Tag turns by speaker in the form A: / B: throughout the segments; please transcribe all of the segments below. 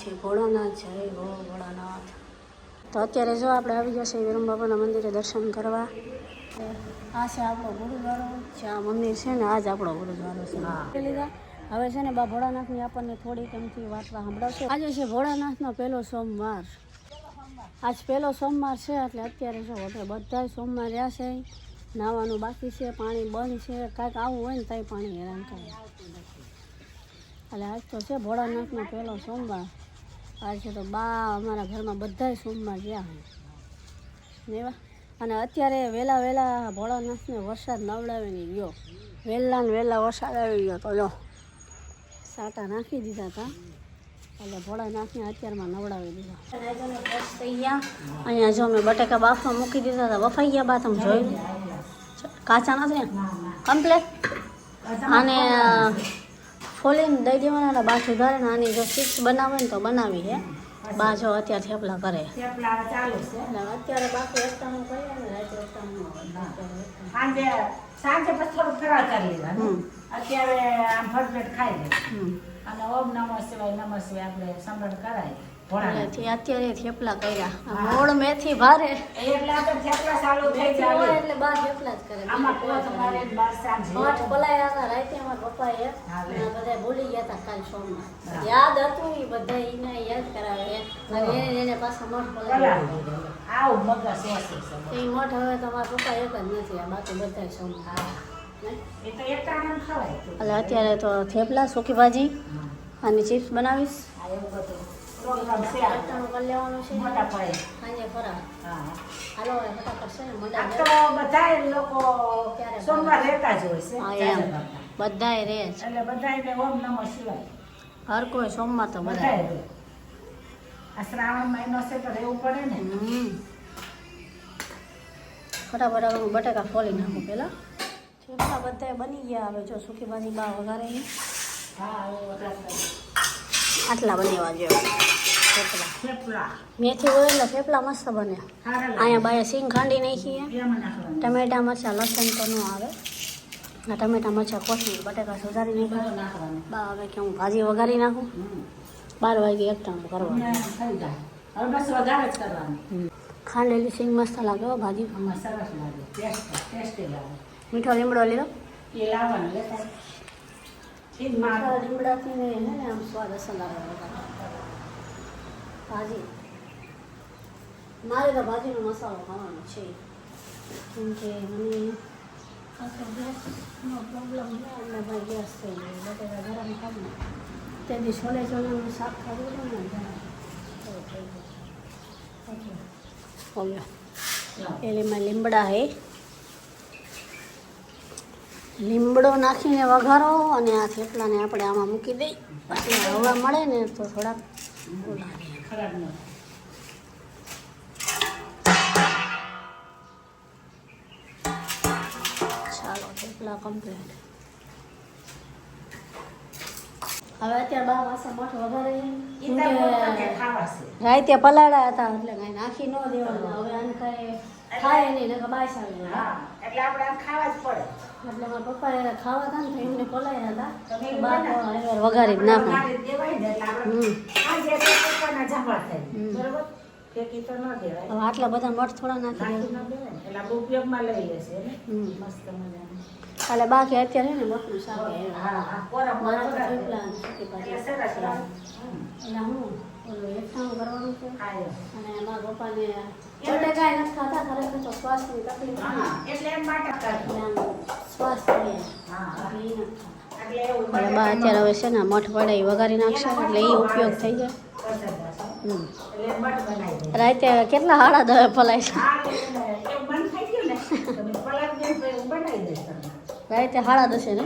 A: છે ભોળાનાથ. જય હો ભોળાનાથ. તો અત્યારે જો આપણે આવી ગયા છે વિરમ બાબાના મંદિરે દર્શન કરવા. આ છે આપણો ગુરુદ્વારો, જ્યાં મંદિર છે ને આ જ આપણો ગુરુદ્વારો છે. લીધા હવે છે ને બા ભોળાનાથની આપણને થોડીક એમથી વાર્તા સંભળાવશે. આજે છે ભોળાનાથનો પહેલો સોમવાર. આજ પહેલો સોમવાર છે એટલે અત્યારે જો આપણે બધા સોમવાર રહ્યા છે. નાવાનું બાકી છે, પાણી બંધ છે, કાંઈક આવું હોય ને તઈ પાણી હેરાન કરે. એટલે આજ તો છે ભોળાનાથનો પહેલો સોમવાર. આજે તો બા અમારા ઘરમાં બધા સોમવાર ગયા હોય ને. અને અત્યારે વહેલા ભોળાનાથને વરસાદ નવડાવીને ગયો. વહેલા વરસાદ આવી ગયો તો જો સાટા નાખી દીધા હતા એટલે ભોળાનાથને અત્યારમાં નવડાવી દીધા. ફ્રેશ થઈ ગયા. અહીંયા જો મેં બટાકા બાફવા મૂકી દીધા હતા, બફાઈ ગયા. બા તમે જોયું કાચા નથી કમ્પ્લેટ. આને ફોલીને દઈ દેવાના એટલે બા સુધારે ને આની જો ચિપ્સ બનાવે ને તો બનાવી છે. બા જો અત્યારે થેપલા કરે એટલે અત્યારે બાકી એકટાણું કરીએ ને રાતે
B: સાંજે પછી થોડું ફરાળ કરી લેવાનું. અત્યારે આમ ફટફટ ખાઈ લે અને ઓમ નમઃ શિવાય આપણે સમરણ કરાય.
A: અત્યારે થેપલા કર્યા. મોડ મેથી ભારે
B: એટલે આપણે થેપલા ચાલુ થઈ જાય
A: એટલે બા થેપલા જ કરે.
B: આમાં કોથ મારે બાર સાંજે
A: મઠ પલાયા હતા રાતે. અમારા પપ્પાએ બધા ભૂલી ગયા હતા કાલ સોમવાર. યાદ હતું એ બધા એને યાદ કરાવે અને એને પાછા મઠ પલાયા.
B: આવું મગજ
A: એ મઠ હવે તો મારા પપ્પા એક જ નથી, આ બાકી બધા સોમવાર.
B: એ તો એક ટાણું ખવાય.
A: એટલે અત્યારે તો થેપલા, સૂકી ભાજી અને ચિપ્સ બનાવીશ.
B: એવું બધું
A: એકટાણું કરી લેવાનું છે
B: મોટા પાયે
A: સાંજે ફરાળ.
B: હા
A: હાલો હવે ફટાફટ છે ને
B: આ
A: મંડા
B: તો બધા લોકો સોમવાર રહેતા જ હોય છે.
A: બધાએ રહે છે.
B: એટલે બધાને ઓમ નમઃ શિવાય
A: હર કોઈ સોમવાર તો બધા
B: બધાએ રહે. આ શ્રાવણ મહિનો છે તો રહેવું પડે ને.
A: ફટાફટ હું બટાકા ફોલી નાખું પહેલાં. થેપલા બધાએ બની ગયા. હવે જો સૂકી ભાજી બા વઘારે
B: હા
A: આટલા બનેવા જોઈએ
B: થેપલા
A: મેથી હોય એટલે થેપલા મસ્ત બને. અહીંયા બાએ સિંગ ખાંડી નાખીએ, ટમેટા મરચાં લસણ તો ન આવે. આ ટમેટા મરચાં કોથમીર બટાકા સુધારી નાખવાનું. બા હવે કે હું ભાજી વઘારી નાખું. 12 વાગે એકટાણું કરવાનું. ખાંડેલી સિંગ મસ્ત લાગે હો ભાજી. મીઠો લીમડો લીધો. મીઠા લીમડાથી ને આમ સ્વાદ અસર આવે ભાજી. મારે તો ભાજીનો મસાલો ખાવાનો છે કેમ કે મને ગેસનો પ્રોબ્લેમ છે એટલે ભાઈ ગેસ થઈ ગયો. બટેકા ગરમ ખાવું તેથી છોલે ચણાનું શાક ખાવું ને એલીમાં લીમડા હે. લીમડો નાખીને વઘારો અને આ થેપલાને આપણે આમાં મૂકી દઈ એટલે હવા મળે ને તો થોડાક
B: ખરાબ ન
A: ચાલો થેપલા કમ્પ્લીટ. હવે અત્યારે બા પાસે મઠ વઘારે રાતે પલાળ્યા હતા એટલે કાંઈ નાખી ન દેવાના. હવે આને કાંઈ ખાય નહીં ને બાસ આવી જાય
B: એટલે આપણે આમ ખાવા જ પડે.
A: એટલે મારા પપ્પાએ ખાવા હતા ને તો એમને પલાળ્યા હતા વઘારી જ નાખો. હવે આટલા બધા મઠ થોડા નાખી
B: ઉપયોગમાં લઈ લેશે મસ્ત મજાનું.
A: એટલે બાકી અત્યારે ને મઠનું શાક એટલે હું એકઠાણું કરવાનું છે. અને મારા પપ્પાને બટેકા નથી ખાતા ખરેખર તો શ્વાસની તકલીફ
B: એટલે એમ માટે
A: શ્વાસ એટલે બા અત્યારે હવે છે ને મઠ પડે એ વઘારી નાખશે એટલે એ ઉપયોગ થઈ જાય. રાતે કેટલા હાડા દવે પલાય છે. રાતે 10:30 ને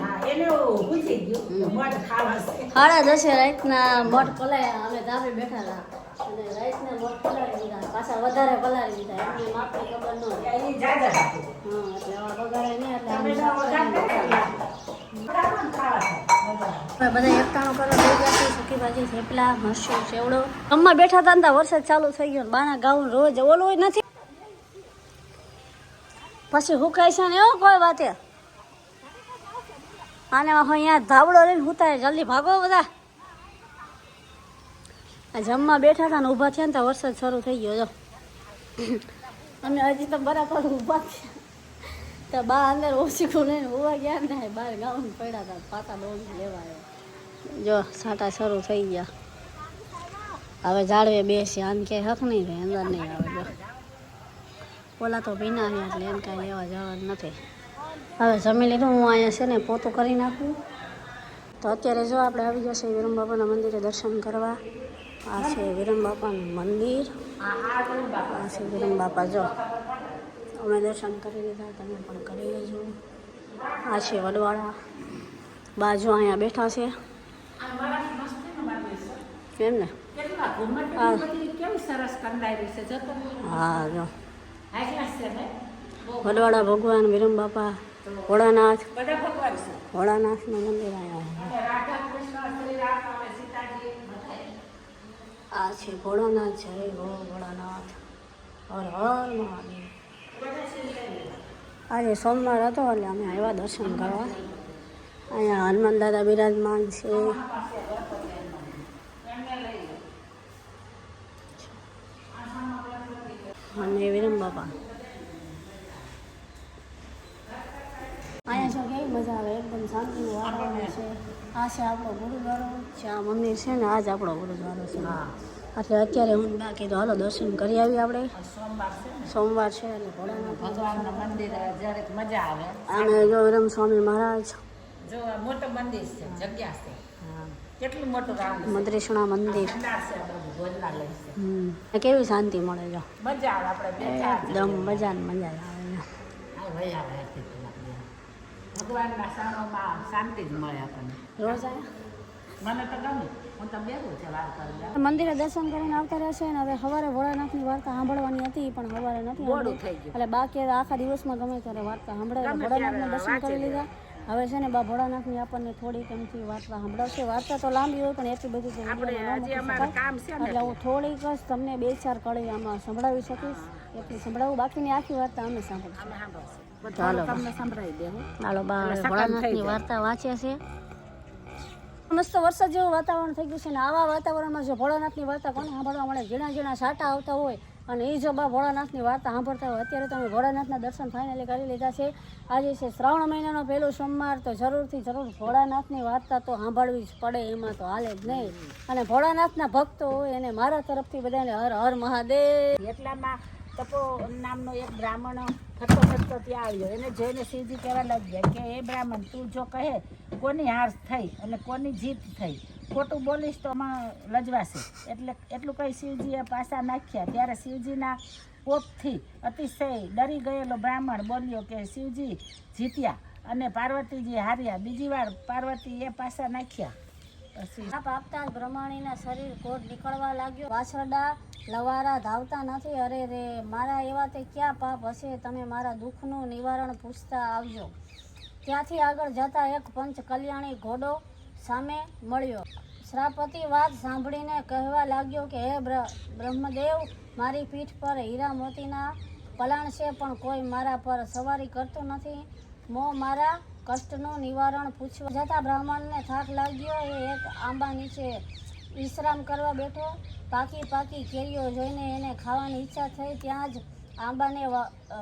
A: 10:30 રાતના મઠ પલાયા. અમે ધાબે બેઠા હતા અને રાતના મઠ પલાળી દીધા, પાછા વધારે પલાળી દીધા. એમને માપની ખબર ન હતી. હા એટલે હવે વઘારે નહીં એટલે બધા એકટાણું કરવા થઈ ગયા છે. સૂકી ભાજી, થેપલા, મરચું, સેવડો. ગમમાં બેઠા હતા ને વરસાદ ચાલુ થઈ ગયો. બાના ગાઉન રોજ ઓલો નથી પછી હુકાય છે ને એવો કોઈ વાતે. આને અહીંયા ધાબળો લઈને હુતાય. જલ્દી ભાગો બધા. આ જમવા બેઠા હતા ને ઊભા થયા ને તો વરસાદ શરૂ થઈ ગયો જો અમે હજી તો બરાબર ઊભા થયા તો બા અંદર ઓછીકું લઈને ઊભા ગયા ને બહાર ગાઉન પડ્યા હતા પાતા દોડી લેવા આવ્યા જો સાટા શરૂ થઈ ગયા હવે ઝાડવે બેસી આને કે હક નહીં રહે અંદર નહીં આવે જો ઓલા તો ભીના છે એટલે એમ કાંઈ લેવા જવાનું નથી હવે જમી લીધું હું અહીંયા છે ને પોતું કરી નાખું તો અત્યારે જો આપણે આવી જશે વિરમ બાપાના મંદિરે દર્શન કરવા આ છે વિરમ બાપાનું મંદિર આ છે વિરમ બાપા જો અમે દર્શન કરી લીધા તમે પણ કરી લેજો આ છે વડવાળા બાજુ અહીંયા બેઠા છે કેમ ને હા જો વડવાળા ભગવાન વિરમ બાપા ભોળાનાથ ભોળાનાથનું મંદિર આવ્યા આ છે ભોળાનાથ જય હો ભોળાનાથ હર હર મહાદેવ આજે સોમવાર હતો એટલે અમે આવ્યા દર્શન કરવા અહીંયા હનુમાન દાદા બિરાજમાન છે અને વિરમ બાપા અહીંયા જો કેવી મજા આવે એકદમ શાંતિનું વાતાવરણ છે આ છે આપણો ગુરુદ્વારો જ્યાં મંદિર છે ને આ જ આપણો ગુરુદ્વારો છે એટલે અત્યારે હું બાકી તો હાલો દર્શન કરી આવી આપણે સોમવાર છે એટલે ભોળાનાથ
B: ભગવાનના મંદિર જ્યારે મજા આવે
A: અને જો વિરમ સ્વામી મહારાજ
B: જો મોટું મંદિર છે જગ્યા છે કેટલું મોટું રામ
A: મદ્રેશણા મંદિર
B: ભોજનાલય છે
A: કેવી શાંતિ મળે જો
B: મજા આવે આપણે
A: એકદમ મજા ને મજા આવે
B: ભગવાનના સામોમાં શાંતિ જ મળે આપણને
A: રોજ
B: મને તો ગમે હું તો બેઠું છે વાત કરી
A: મંદિરે દર્શન કરીને આવતા રહેશે ને હવે સવારે ભોળાનાથની વાર્તા સાંભળવાની હતી પણ સવારે નથી એટલે બાકી આખા દિવસમાં ગમે ત્યારે વાર્તા સાંભળાય ભોળાનાથના દર્શન કરી લીધા હવે છે ને બા ભોળાનાથની આપણને થોડીક એમથી વાર્તા સાંભળાવશે વાર્તા તો લાંબી હોય પણ એટલી બધી તો એટલે હું થોડીક જ તમને 2-4 કડી આમાં સંભળાવી શકીશ એટલી સંભળાવું બાકીની આખી વાર્તા અમે સાંભળીશું ચાલો
B: તમને સંભળાવી દેવું
A: ચાલો બા ભોળાનાથની વાર્તા વાંચે છે મસ્ત વરસાદ જેવું વાતાવરણ થઈ ગયું છે ને આવા વાતાવરણમાં જો ભોળાનાથની વાર્તા કોને સાંભળવા મળે ઝીણા ઝીણા સાટા આવતા હોય અને એ જો બા ભોળાનાથની વાર્તા સાંભળતા હોય અત્યારે તમે ભોળાનાથના દર્શન ફાઇનલી કરી લીધા છે આજે છે શ્રાવણ મહિનાનો પહેલો સોમવાર તો જરૂરથી જરૂર ભોળાનાથની વાર્તા તો સાંભળવી જ પડે એમાં તો હાલે જ નહીં અને ભોળાનાથના ભક્તો હોય એને મારા તરફથી બધાને હર હર મહાદેવ
B: એટલામાં તપો નામનો એક બ્રાહ્મણ ફરતો ફરતો ત્યાં આવ્યો એને જોઈને શિવજી કહેવા લાગ્યા કે એ બ્રાહ્મણ તું જો કહે કોની હાર થઈ અને કોની જીત થઈ ખોટું બોલીશ તો આમાં લજવાશે એટલે એટલું કંઈ શિવજીએ પાસા નાખ્યા ત્યારે શિવજીના કોપથી અતિશય ડરી ગયેલો બ્રાહ્મણ બોલ્યો કે શિવજી જીત્યા અને પાર્વતીજી હાર્યા બીજી વાર પાર્વતી એ પાસા નાખ્યા
A: પાપ આપતા જ બ્રહ્માણીના શરીર કોટ નીકળવા લાગ્યો વાછરડા લવારા ધાવતા નથી અરે રે મારા એવા તે ક્યાં પાપ હશે તમે મારા દુઃખનું નિવારણ પૂછતા આવજો ત્યાંથી આગળ જતા એક પંચ કલ્યાણી ઘોડો સામે મળ્યો શ્રાપતિ વાત સાંભળીને કહેવા લાગ્યો કે હે બ્રહ્મદેવ મારી પીઠ પર હીરા મોતીના પલાણ છે પણ કોઈ મારા પર સવારી કરતું નથી મારા કષ્ટનું નિવારણ પૂછવા જતા બ્રાહ્મણને થાક લાગ્યો એ એક આંબા નીચે વિશ્રામ કરવા બેઠો પાકી કેરીઓ જોઈને એને ખાવાની ઈચ્છા થઈ ત્યાં જ આંબાને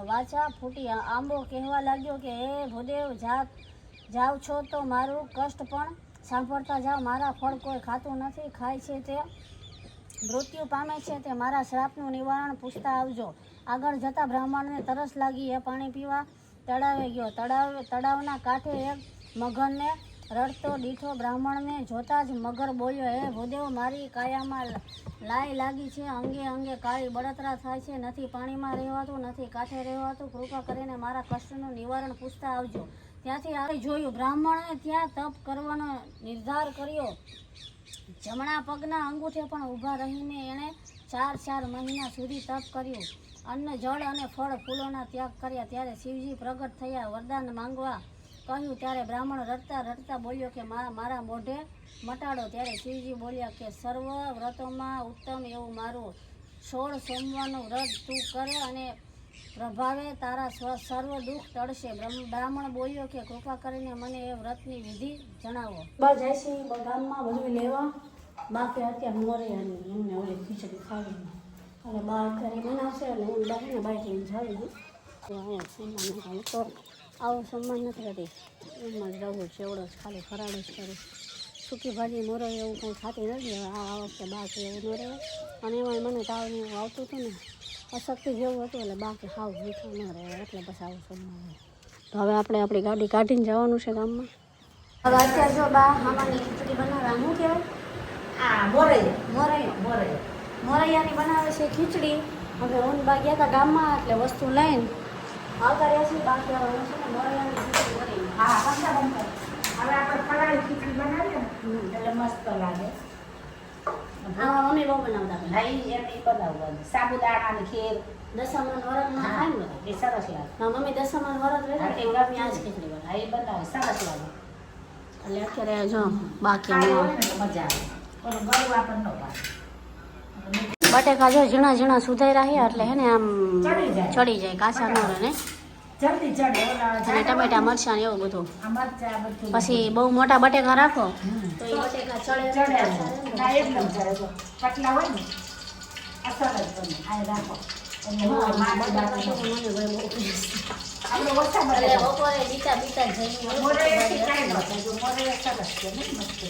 A: વાચા ફૂટી આંબો કહેવા લાગ્યો કે હે ભૂદેવ જાવ છો તો મારું કષ્ટ પણ સાંભળતા જાઓ મારા ફળ કોઈ ખાતું નથી ખાય છે તે મૃત્યુ પામે છે તે મારા શ્રાપનું નિવારણ પૂછતા આવજો આગળ જતા બ્રાહ્મણને તરસ લાગી એ પાણી પીવા તળાવે ગયો તળાવના કાંઠે એક મગરને રડતો દીઠો બ્રાહ્મણને જોતા જ મગર બોલ્યો હે ભૂદેવ મારી કાયામાં લાઈ લાગી છે અંગે અંગે કાળી બળતરા થાય છે નથી પાણીમાં રહેવાતું નથી કાંઠે રહેવાતું કૃપા કરીને મારા કષ્ટનું નિવારણ પૂછતા આવજો ત્યાંથી આવી જોયું બ્રાહ્મણે ત્યાં તપ કરવાનો નિર્ધાર કર્યો જમણા પગના અંગૂઠે પણ ઊભા રહીને એણે 4 મહિના સુધી તપ કર્યું અન્ન જળ અને ફળ ફૂલોના ત્યાગ કર્યા ત્યારે શિવજી પ્રગટ થયા વરદાન માંગવા કહ્યું ત્યારે બ્રાહ્મણ રડતા બોલ્યો કે મારા મોઢે મટાડો ત્યારે શિવજી બોલ્યા કે સર્વ વ્રતોમાં ઉત્તમ એવું મારું 16 સોમવારનું વ્રત તું કરે અને પ્રભાવે તારા સર્વ દુઃખ ટળશે બ્રાહ્મણ બોલ્યો કે કૃપા કરીને મને એ વ્રતની વિધિ જણાવો જાય છે ગામમાં બધું લેવા બાકી અત્યારે મોરૈયાની એમને ઓલી ખીચડી ખાવી અને બા અત્યારે બનાવશે એટલે હું બાઈને બાઈક લઈને જાવી દઉં તો અહીંયા સન્માન હું તો આવો સન્માન નથી રહેતી એમાં જ રહું છે એવડો જ ખાલી ફરાળ જ કરું સૂકી ભાજી મોરૈયા એવું કંઈ ખાતી નથી હવે આ વખતે બાકી એવું ન રહે અને એમાં મને તાવ ને એવું આવતું હતું ને અશક્તિ જેવું હતું એટલે બાકી ખાવ મીઠું ન રહે એટલે પછી આવું સન્માન તો હવે આપણે આપણી ગાડી કાઢીને જવાનું છે ગામમાં હવે અત્યારે જો બા આમાંની ખીચડી બનાવે શું કહેવાય
B: આ મોરૈયા
A: મોરૈયાની બનાવે છે ખીચડી હવે હું બા ગયા હતા ગામમાં એટલે વસ્તુ લઈને આવતા રહ્યા છીએ બાકી હવે છે ને મોરૈયાની ખીચડી કરી
B: હા પંખા બંધ કર. હવે આપણે ફરાળી ખીચડી બનાવીએ ને એટલે મસ્ત લાગે.
A: આમાં મમ્મી બહુ બનાવતા પહેલા
B: હા એમ બનાવવાનું સાબુદાણાની ખીર
A: દશામાન વરતમાં ખાય ને બધા
B: એ સરસ લાગે.
A: મારી મમ્મી દશામાન વરત રહેતા તે ગામની આ જ ખીચડી બનાવે
B: હા એ બનાવે સરસ લાગે.
A: એટલે અત્યારે જો બાકી
B: ખાઈ હોય ને તો મજા આવે પણ ગળું આપણને ન ભાવે.
A: બટેકા જો ઝીણા ઝીણા સુધાઈ રહ્યા એટલે હે ને આમ
B: ચડી જાય.
A: ચડી જાય કાચા ન રહે ને
B: જલ્દી ચડે ઓલા
A: અને ટમેટા મરચાં ને એવું બધું
B: આ મરચાં બધું
A: પછી બહુ મોટા બટેકા રાખો તો એ બટેકા
B: ચડે
A: ચડે
B: ના એકદમ ચડે જો પતલા હોય ને આ સરસ બને આ રાખો એટલે હું મારી
A: બટેકા તો
B: બાજુ
A: મને બહુ
B: આપણે ઓછા
A: એટલે
B: બને
A: બપોરે બીતા બીતા જઈને
B: મોરે કાંઈ ન થાય જો મોરે સરસ છે ને મસ્ત